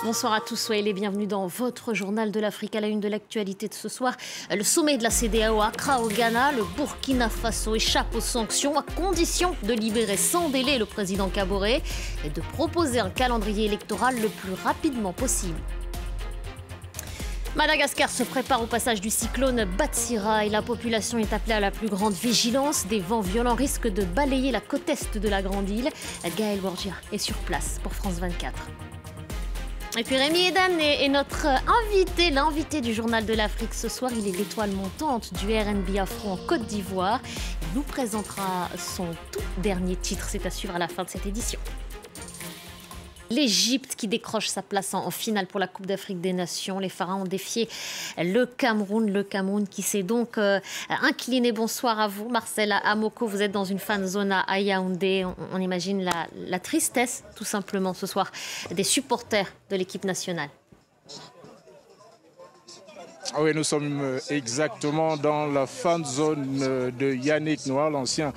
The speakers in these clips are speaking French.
Bonsoir à tous, soyez les bienvenus dans votre journal de l'Afrique. À la une de l'actualité de ce soir, le sommet de la CEDEAO à Accra au Ghana. Le Burkina Faso échappe aux sanctions à condition de libérer sans délai le président Kaboré et de proposer un calendrier électoral le plus rapidement possible. Madagascar se prépare au passage du cyclone Batsira et la population est appelée à la plus grande vigilance. Des vents violents risquent de balayer la côte est de la grande île. Gaël Borgia est sur place pour France 24. Et puis Rémi Edan est notre invité, l'invité du Journal de l'Afrique ce soir. Il est l'étoile montante du RnB Afro en Côte d'Ivoire. Il nous présentera son tout dernier titre, c'est à suivre à la fin de cette édition. L'Égypte qui décroche sa place en finale pour la Coupe d'Afrique des Nations. Les Pharaons ont défié le Cameroun qui s'est donc incliné. Bonsoir à vous, Marcel Amoko. Vous êtes dans une fan zone à Yaoundé. On imagine la tristesse, tout simplement, ce soir, des supporters de l'équipe nationale. Oui, nous sommes exactement dans la fan zone de Yannick Noir, l'ancien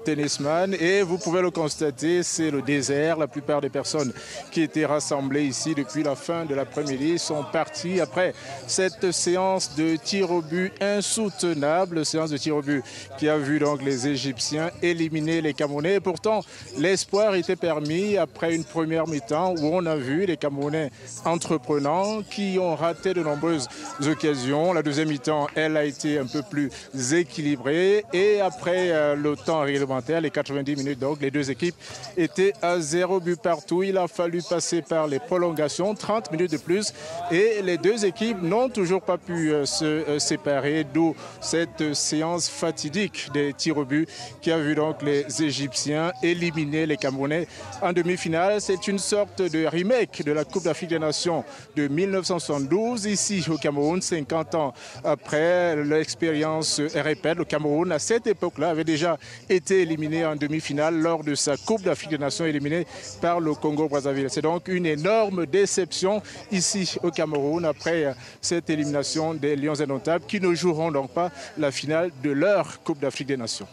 tennisman. Et vous pouvez le constater, c'est le désert. La plupart des personnes qui étaient rassemblées ici depuis la fin de l'après-midi sont parties après cette séance de tir au but insoutenable. Séance de tir au but qui a vu donc les Égyptiens éliminer les Camerounais. Et pourtant, l'espoir était permis après une première mi-temps où on a vu les Camerounais entreprenants qui ont raté de nombreuses occasions. La deuxième mi-temps, elle a été un peu plus équilibrée. Et après le temps réglementaire, les 90 minutes, donc les deux équipes étaient à 0 but partout. Il a fallu passer par les prolongations, 30 minutes de plus. Et les deux équipes n'ont toujours pas pu se séparer, d'où cette séance fatidique des tirs au but qui a vu donc les Égyptiens éliminer les Camerounais en demi-finale. C'est une sorte de remake de la Coupe d'Afrique des Nations de 1972, ici au Cameroun. 50 ans après, l'expérience se répète. Le Cameroun, à cette époque-là, avait déjà été éliminé en demi-finale lors de sa Coupe d'Afrique des Nations, éliminé par le Congo-Brazzaville. C'est donc une énorme déception ici au Cameroun après cette élimination des Lions indomptables qui ne joueront donc pas la finale de leur Coupe d'Afrique des Nations.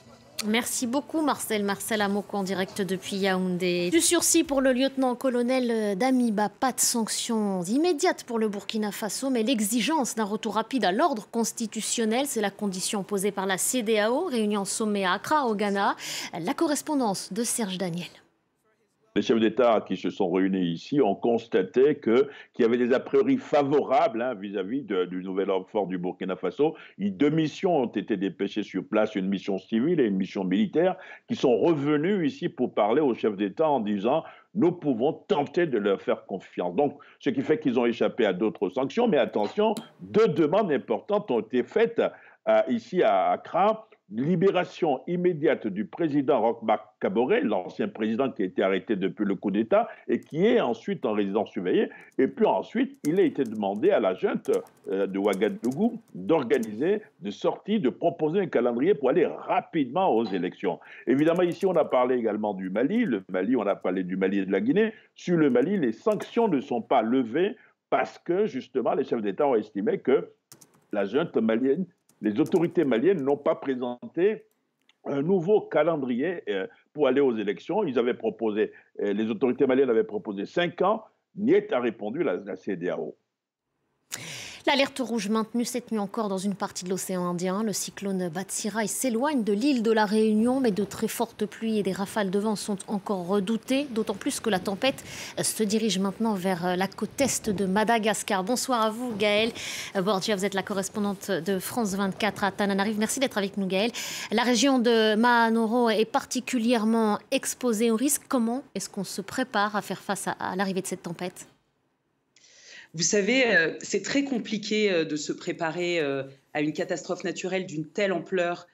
Merci beaucoup Marcel Amoko en direct depuis Yaoundé. Du sursis pour le lieutenant-colonel Damiba, pas de sanctions immédiates pour le Burkina Faso, mais l'exigence d'un retour rapide à l'ordre constitutionnel, c'est la condition posée par la CEDEAO, réunion sommet à Accra au Ghana. La correspondance de Serge Daniel. Les chefs d'État qui se sont réunis ici ont constaté qu'il y avait des a priori favorables vis-à-vis du nouvel ordre fort du Burkina Faso. Deux missions ont été dépêchées sur place, une mission civile et une mission militaire, qui sont revenus ici pour parler aux chefs d'État en disant « nous pouvons tenter de leur faire confiance ». Donc, ce qui fait qu'ils ont échappé à d'autres sanctions. Mais attention, deux demandes importantes ont été faites ici à Accra. Libération immédiate du président Roch Marc Kaboré, l'ancien président qui a été arrêté depuis le coup d'État et qui est ensuite en résidence surveillée. Et puis ensuite, il a été demandé à la junte de Ouagadougou d'organiser des sorties, de proposer un calendrier pour aller rapidement aux élections. Évidemment, ici, on a parlé également du Mali. Le Mali, on a parlé du Mali et de la Guinée. Sur le Mali, les sanctions ne sont pas levées parce que, justement, les chefs d'État ont estimé que la junte malienne, les autorités maliennes n'ont pas présenté un nouveau calendrier pour aller aux élections. Ils avaient proposé, les autorités maliennes avaient proposé 5 ans. Niet a répondu la CEDEAO. L'alerte rouge maintenue cette nuit encore dans une partie de l'océan Indien. Le cyclone Batsira s'éloigne de l'île de la Réunion, mais de très fortes pluies et des rafales de vent sont encore redoutées, d'autant plus que la tempête se dirige maintenant vers la côte est de Madagascar. Bonsoir à vous, Gaël Borgia, vous êtes la correspondante de France 24 à Tananarive. Merci d'être avec nous, Gaël. La région de Mahanoro est particulièrement exposée au risque. Comment est-ce qu'on se prépare à faire face à l'arrivée de cette tempête ? Vous savez, c'est très compliqué de se préparer à une catastrophe naturelle d'une telle ampleur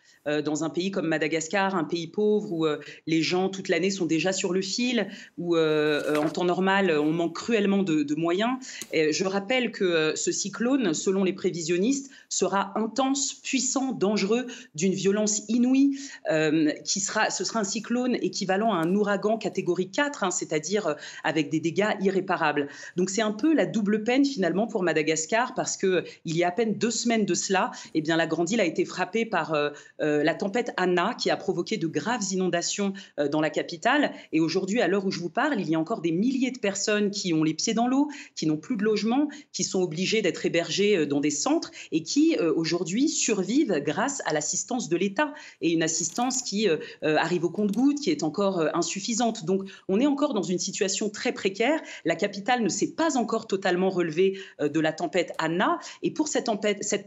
dans un pays comme Madagascar, un pays pauvre où les gens toute l'année sont déjà sur le fil, où en temps normal on manque cruellement de moyens. Et je rappelle que ce cyclone, selon les prévisionnistes, sera intense, puissant, dangereux, d'une violence inouïe. Ce sera un cyclone équivalent à un ouragan catégorie 4, c'est-à-dire avec des dégâts irréparables. Donc c'est un peu la double peine finalement pour Madagascar, parce qu'il y a à peine 2 semaines de cela, là, eh bien, la grande île a été frappée par la tempête Anna qui a provoqué de graves inondations dans la capitale. Et aujourd'hui, à l'heure où je vous parle, il y a encore des milliers de personnes qui ont les pieds dans l'eau, qui n'ont plus de logement, qui sont obligées d'être hébergées dans des centres et qui, aujourd'hui, survivent grâce à l'assistance de l'État. Et une assistance qui arrive au compte-gouttes, qui est encore insuffisante. Donc, on est encore dans une situation très précaire. La capitale ne s'est pas encore totalement relevée de la tempête Anna. Et pour cette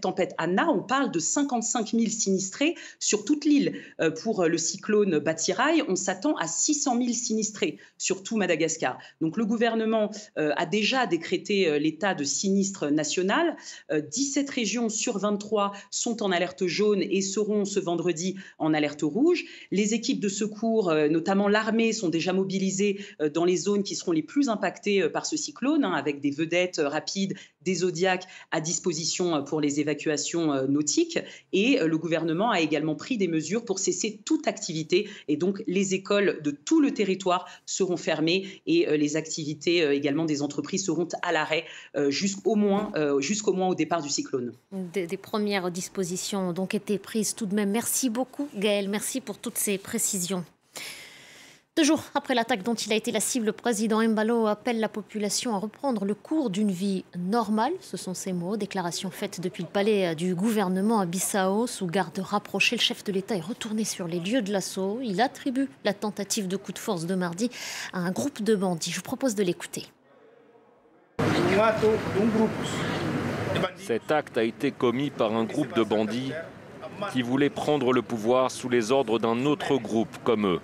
tempête Anna, on parle de 55 000 sinistrés sur toute l'île. Pour le cyclone Batsirai, on s'attend à 600 000 sinistrés sur tout Madagascar. Donc le gouvernement a déjà décrété l'état de sinistre national. 17 régions sur 23 sont en alerte jaune et seront ce vendredi en alerte rouge. Les équipes de secours, notamment l'armée, sont déjà mobilisées dans les zones qui seront les plus impactées par ce cyclone, avec des vedettes rapides, des Zodiacs à disposition pour les évacuations nautiques. Et le gouvernement a également pris des mesures pour cesser toute activité. Et donc, les écoles de tout le territoire seront fermées et les activités également des entreprises seront à l'arrêt jusqu'au moins au départ du cyclone. Des premières dispositions ont donc été prises tout de même. Merci beaucoup, Gaëlle. Merci pour toutes ces précisions. 2 jours après l'attaque dont il a été la cible, le président Embalo appelle la population à reprendre le cours d'une vie normale. Ce sont ses mots. Déclaration faite depuis le palais du gouvernement à Bissau. Sous garde rapprochée, le chef de l'État est retourné sur les lieux de l'assaut. Il attribue la tentative de coup de force de mardi à un groupe de bandits. Je vous propose de l'écouter. Cet acte a été commis par un groupe de bandits qui voulaient prendre le pouvoir sous les ordres d'un autre groupe comme eux.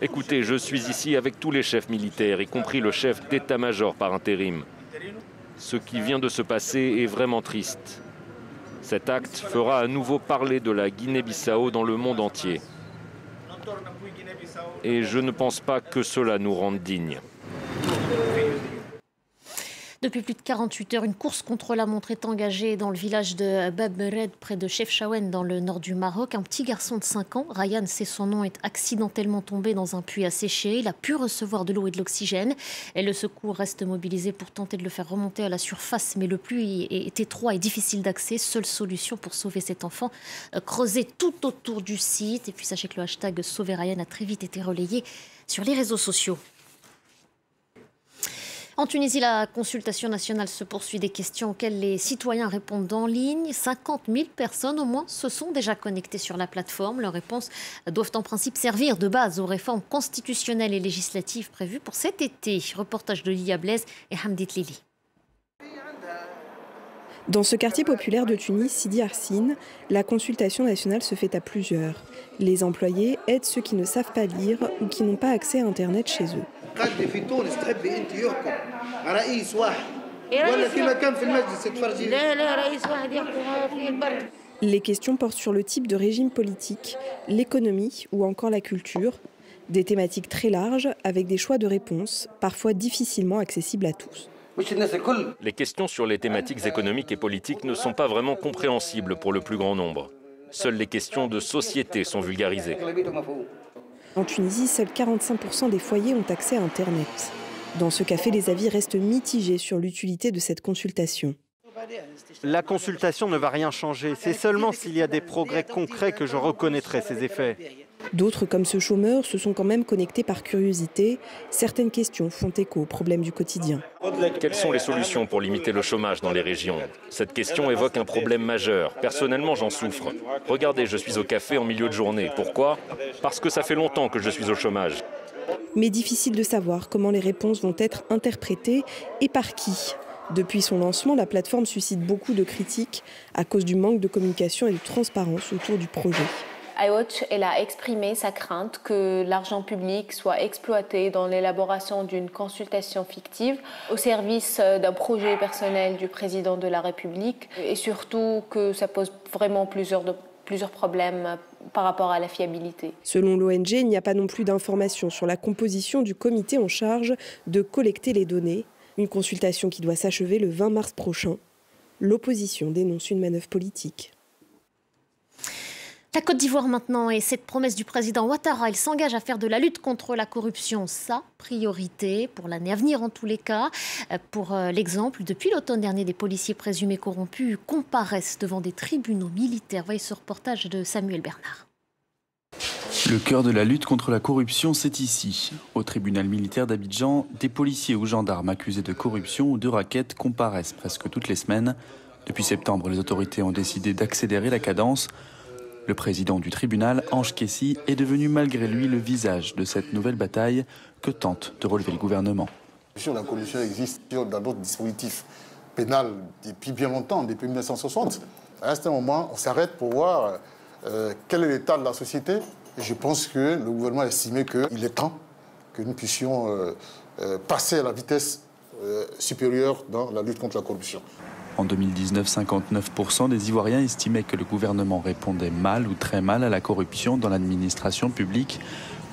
Écoutez, je suis ici avec tous les chefs militaires, y compris le chef d'état-major par intérim. Ce qui vient de se passer est vraiment triste. Cet acte fera à nouveau parler de la Guinée-Bissau dans le monde entier. Et je ne pense pas que cela nous rende dignes. Depuis plus de 48 heures, une course contre la montre est engagée dans le village de Babbered, près de Chefchaouen, dans le nord du Maroc. Un petit garçon de 5 ans, Ryan, c'est son nom, est accidentellement tombé dans un puits asséché. Il a pu recevoir de l'eau et de l'oxygène. Et le secours reste mobilisé pour tenter de le faire remonter à la surface. Mais le puits est étroit et difficile d'accès. Seule solution pour sauver cet enfant, creuser tout autour du site. Et puis sachez que le hashtag Sauver Ryan a très vite été relayé sur les réseaux sociaux. En Tunisie, la consultation nationale se poursuit. Des questions auxquelles les citoyens répondent en ligne. 50 000 personnes au moins se sont déjà connectées sur la plateforme. Leurs réponses doivent en principe servir de base aux réformes constitutionnelles et législatives prévues pour cet été. Reportage de Lilia Blaise et Hamdit Lili. Dans ce quartier populaire de Tunis, Sidi Arsine, la consultation nationale se fait à plusieurs. Les employés aident ceux qui ne savent pas lire ou qui n'ont pas accès à Internet chez eux. Les questions portent sur le type de régime politique, l'économie ou encore la culture. Des thématiques très larges avec des choix de réponses, parfois difficilement accessibles à tous. Les questions sur les thématiques économiques et politiques ne sont pas vraiment compréhensibles pour le plus grand nombre. Seules les questions de société sont vulgarisées. En Tunisie, seuls 45% des foyers ont accès à Internet. Dans ce café, les avis restent mitigés sur l'utilité de cette consultation. La consultation ne va rien changer. C'est seulement s'il y a des progrès concrets que je reconnaîtrai ces effets. D'autres, comme ce chômeur, se sont quand même connectés par curiosité. Certaines questions font écho aux problèmes du quotidien. Quelles sont les solutions pour limiter le chômage dans les régions? Cette question évoque un problème majeur. Personnellement, j'en souffre. Regardez, je suis au café en milieu de journée. Pourquoi? Parce que ça fait longtemps que je suis au chômage. Mais difficile de savoir comment les réponses vont être interprétées et par qui. Depuis son lancement, la plateforme suscite beaucoup de critiques à cause du manque de communication et de transparence autour du projet. iWatch, elle a exprimé sa crainte que l'argent public soit exploité dans l'élaboration d'une consultation fictive au service d'un projet personnel du président de la République et surtout que ça pose vraiment plusieurs problèmes par rapport à la fiabilité. Selon l'ONG, il n'y a pas non plus d'informations sur la composition du comité en charge de collecter les données. Une consultation qui doit s'achever le 20 mars prochain. L'opposition dénonce une manœuvre politique. La Côte d'Ivoire maintenant, et cette promesse du président Ouattara, il s'engage à faire de la lutte contre la corruption sa priorité pour l'année à venir en tous les cas. Pour l'exemple, depuis l'automne dernier, des policiers présumés corrompus comparaissent devant des tribunaux militaires. Voyez ce reportage de Samuel Bernard. Le cœur de la lutte contre la corruption, c'est ici. Au tribunal militaire d'Abidjan, des policiers ou gendarmes accusés de corruption ou de racket comparaissent presque toutes les semaines. Depuis septembre, les autorités ont décidé d'accélérer la cadence. Le président du tribunal, Ange Kessi, est devenu malgré lui le visage de cette nouvelle bataille que tente de relever le gouvernement. La corruption existe dans d'autres dispositifs pénals depuis bien longtemps, depuis 1960. À un moment, on s'arrête pour voir quel est l'état de la société. Et je pense que le gouvernement a estimé qu'il est temps que nous puissions passer à la vitesse supérieure dans la lutte contre la corruption. En 2019, 59% des Ivoiriens estimaient que le gouvernement répondait mal ou très mal à la corruption dans l'administration publique.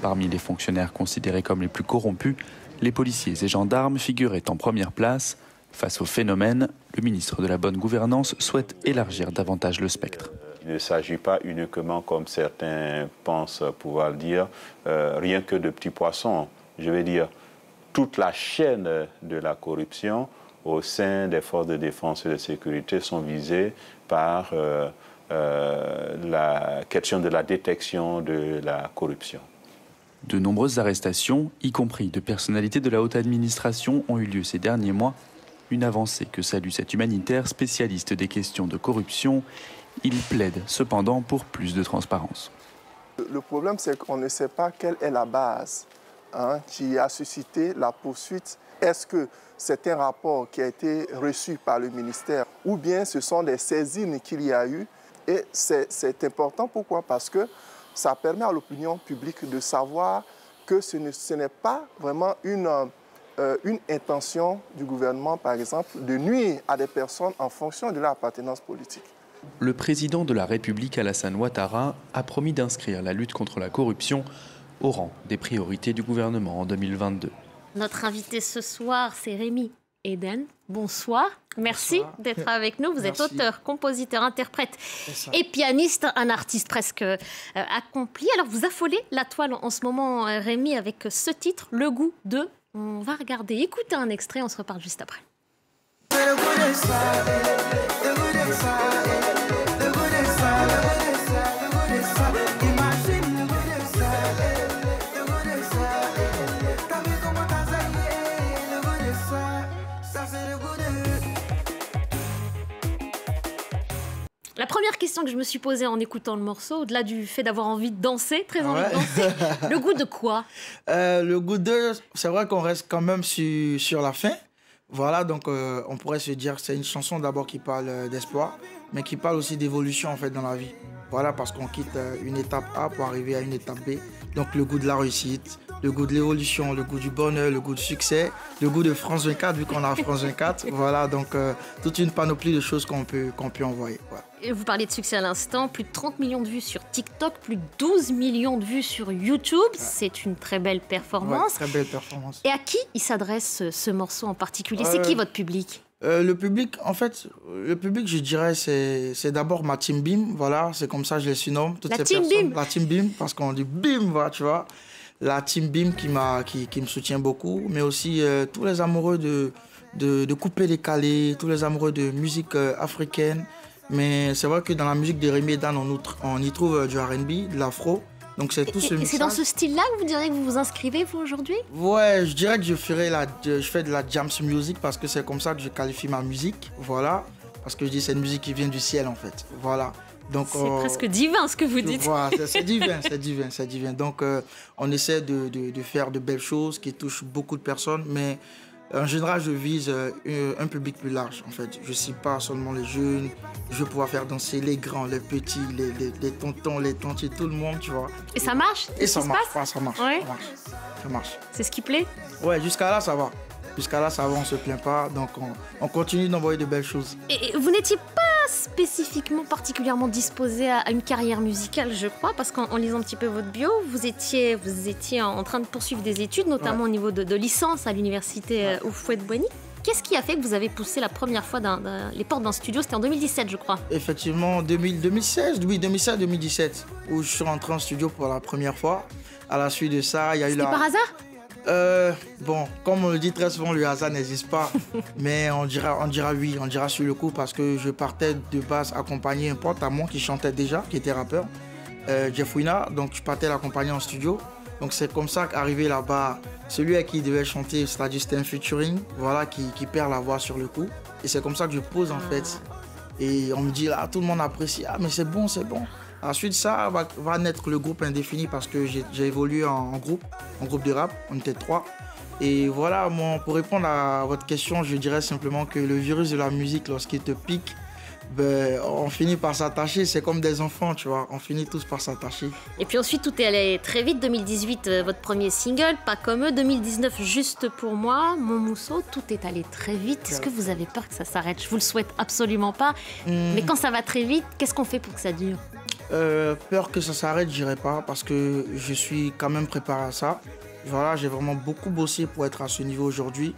Parmi les fonctionnaires considérés comme les plus corrompus, les policiers et gendarmes figuraient en première place. Face au phénomène, le ministre de la Bonne Gouvernance souhaite élargir davantage le spectre. Il ne s'agit pas uniquement, comme certains pensent pouvoir le dire, rien que de petits poissons. Je veux dire, toute la chaîne de la corruption au sein des forces de défense et de sécurité sont visées par la question de la détection de la corruption. De nombreuses arrestations, y compris de personnalités de la haute administration, ont eu lieu ces derniers mois. Une avancée que salue cet humanitaire spécialiste des questions de corruption. Il plaide cependant pour plus de transparence. Le problème, c'est qu'on ne sait pas quelle est la base qui a suscité la poursuite. Est-ce que c'est un rapport qui a été reçu par le ministère ou bien ce sont des saisines qu'il y a eu? Et c'est important, pourquoi? Parce que ça permet à l'opinion publique de savoir que ce n'est pas vraiment une intention du gouvernement, par exemple, de nuire à des personnes en fonction de leur appartenance politique. Le président de la République, Alassane Ouattara, a promis d'inscrire la lutte contre la corruption au rang des priorités du gouvernement en 2022. Notre invité ce soir, c'est Rémi Eden. Bonsoir. Merci d'être avec nous. Vous êtes auteur, compositeur, interprète et pianiste, un artiste presque accompli. Alors, vous affolez la toile en ce moment, Rémi, avec ce titre, Le goût de... On va regarder, écouter un extrait, on se reparle juste après. La première question que je me suis posée en écoutant le morceau, au-delà du fait d'avoir envie de danser, très envie de danser, le goût de quoi? Le goût de... C'est vrai qu'on reste quand même sur la fin. Voilà, donc on pourrait se dire que c'est une chanson d'abord qui parle d'espoir, mais qui parle aussi d'évolution en fait dans la vie. Voilà, parce qu'on quitte une étape A pour arriver à une étape B. Donc le goût de la réussite, le goût de l'évolution, le goût du bonheur, le goût du succès, le goût de France 24, vu qu'on a France 24. Voilà, donc toute une panoplie de choses qu'on peut envoyer. Voilà. Et vous parliez de succès à l'instant, plus de 30 millions de vues sur TikTok, plus de 12 millions de vues sur YouTube. C'est une très belle performance. Ouais, très belle performance. Et à qui il s'adresse ce morceau en particulier? C'est qui votre public? Le public, en fait, je dirais, c'est d'abord ma team BIM. Voilà, c'est comme ça que je les surnomme. Toutes ces personnes. La team BIM, parce qu'on dit BIM, voilà, tu vois. La team BIM qui me soutient beaucoup, mais aussi tous les amoureux de coupé décalé, tous les amoureux de musique africaine. Mais c'est vrai que dans la musique de Rémi Eden, on y trouve du R&B, de l'afro. Donc c'est tout ce mixage. Et c'est dans ce style-là que vous diriez que vous vous inscrivez, vous, aujourd'hui? Ouais, je dirais que je fais de la jams music parce que c'est comme ça que je qualifie ma musique. Voilà. Parce que je dis c'est une musique qui vient du ciel, en fait. Voilà. Donc, c'est presque divin, ce que vous dites. Voilà, c'est divin, c'est divin. Donc, on essaie de faire de belles choses qui touchent beaucoup de personnes, mais en général, je vise un public plus large, en fait. Je ne cible pas seulement les jeunes. Je veux pouvoir faire danser les grands, les petits, les tontons, les tantiers, tout le monde, tu vois. Et ça marche? Et ça marche, ça marche. Ouais. Ça marche. C'est ce qui plaît? Ouais, jusqu'à là, ça va. Jusqu'à là, ça va, on ne se plaint pas. Donc, on continue d'envoyer de belles choses. Et vous n'étiez pas spécifiquement, particulièrement disposé à une carrière musicale, je crois, parce qu'en lisant un petit peu votre bio, vous étiez en train de poursuivre des études, notamment au niveau de licence à l'université Houphouët-Boigny. Qu'est-ce qui a fait que vous avez poussé la première fois les portes d'un studio? C'était en 2017, je crois. Effectivement, 2016-2017, où je suis rentré en studio pour la première fois. À la suite de ça, il y a eu C'était par hasard? Bon, comme on le dit très souvent, le hasard n'existe pas. Mais on dira oui, on dira sur le coup, parce que je partais de base accompagner un pote à moi qui chantait déjà, qui était rappeur, Jeff Wina. Donc je partais l'accompagner en studio. Donc c'est comme ça qu'arrivé là-bas, celui à qui il devait chanter, c'est-à-dire c'était un featuring, voilà, qui perd la voix sur le coup. Et c'est comme ça que je pose en fait. Et on me dit là, tout le monde apprécie, ah mais c'est bon, c'est bon. Ensuite ça va naître le groupe Indéfini parce que j'ai évolué en groupe de rap, on était 3. Et voilà, pour répondre à votre question, je dirais simplement que le virus de la musique, lorsqu'il te pique, on finit par s'attacher, c'est comme des enfants, tu vois, on finit tous par s'attacher. Et puis ensuite, tout est allé très vite. 2018, votre premier single, Pas comme eux. 2019, Juste pour moi, Mon Mousseau, tout est allé très vite. Est-ce que vous avez peur que ça s'arrête? Je vous le souhaite absolument pas. Mais quand ça va très vite, qu'est-ce qu'on fait pour que ça dure? Peur que ça s'arrête, je dirais pas, parce que je suis quand même préparé à ça. Voilà, j'ai vraiment beaucoup bossé pour être à ce niveau aujourd'hui.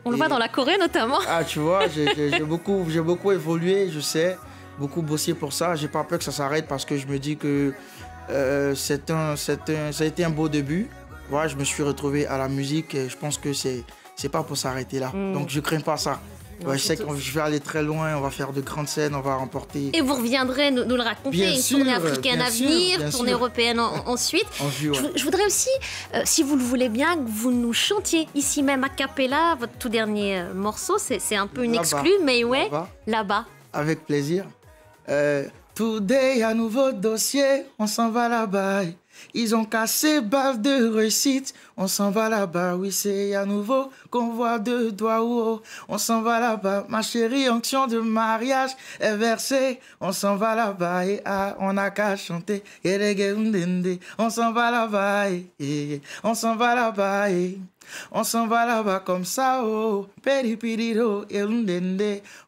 On le voit dans la Corée notamment. Ah, tu vois, j'ai beaucoup évolué, je sais, beaucoup bossé pour ça. J'ai pas peur que ça s'arrête parce que je me dis que ça a été un beau début. Voilà, je me suis retrouvé à la musique et je pense que c'est pas pour s'arrêter là. Donc je crains pas ça. Ouais, je sais que je vais aller très loin, on va faire de grandes scènes, on va remporter. Et vous reviendrez nous le raconter, bien une sûr, tournée africaine à venir, tournée européenne ensuite. Ouais. Je voudrais aussi, si vous le voulez bien, que vous nous chantiez ici même a cappella, votre tout dernier morceau. C'est un peu une exclue, mais ouais, là-bas. Avec plaisir. Today, un nouveau dossier, on s'en va là-bas. Ils ont cassé bave de réussite, on s'en va là-bas, oui c'est à nouveau qu'on voit deux doigts haut. On s'en va là-bas, ma chérie, onction de mariage est versée. On s'en va là-bas, et on n'a qu'à chanter. On s'en va là-bas, on s'en va là-bas, on s'en va là-bas comme ça, oh,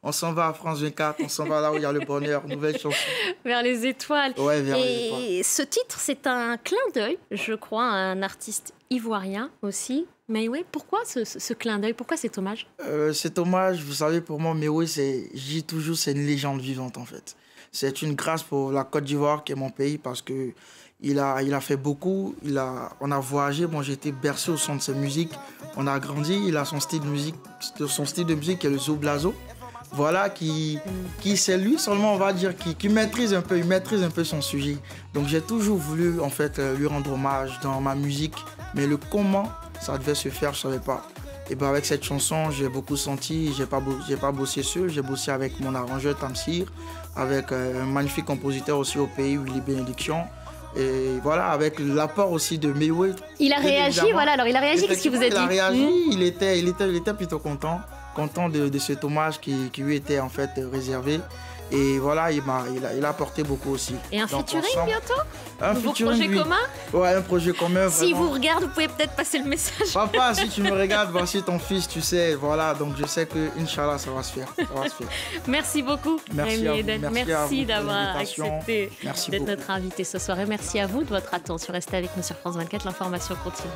on s'en va à France 24, on s'en va là où il y a le bonheur, nouvelle chanson. Vers les étoiles. Ouais, vers les étoiles. Et ce titre, c'est un clin d'œil, je crois, à un artiste ivoirien aussi. Meïwé, pourquoi ce clin d'œil? Pourquoi cet hommage? Cet hommage, vous savez, pour moi, Meïwé, je dis toujours, c'est une légende vivante en fait. C'est une grâce pour la Côte d'Ivoire, qui est mon pays, parce que il a fait beaucoup, on a voyagé, moi j'ai été bercé au son de ses musiques, on a grandi, il a son style de musique qui est le Zoblazo. Voilà, qui c'est lui seulement, on va dire, qui maîtrise un peu son sujet. Donc j'ai toujours voulu en fait lui rendre hommage dans ma musique, mais le comment ça devait se faire, je savais pas. Et ben avec cette chanson, j'ai beaucoup senti, j'ai pas bossé seul, j'ai bossé avec mon arrangeur Tamsir, avec un magnifique compositeur aussi au pays, Willy Bénédiction. Et voilà, avec l'apport aussi de Meïwé. Il a réagi, voilà, alors il a réagi, qu'est-ce qu'il vous a dit? Il a réagi, il était plutôt content de cet hommage qui lui était en fait réservé. Et voilà, il a apporté beaucoup aussi. Et un featuring bientôt? Un projet commun? Ouais, un projet commun. Si vous regarde, vous pouvez peut-être passer le message. Papa, si tu me regardes, voici ton fils, tu sais, voilà. Donc je sais que, Inch'Allah, ça va se faire. Merci beaucoup, Rémi Eden. Merci d'avoir accepté d'être beaucoup. notre invité ce soir. Et merci à vous de votre attention. Restez avec nous sur France 24, l'information continue.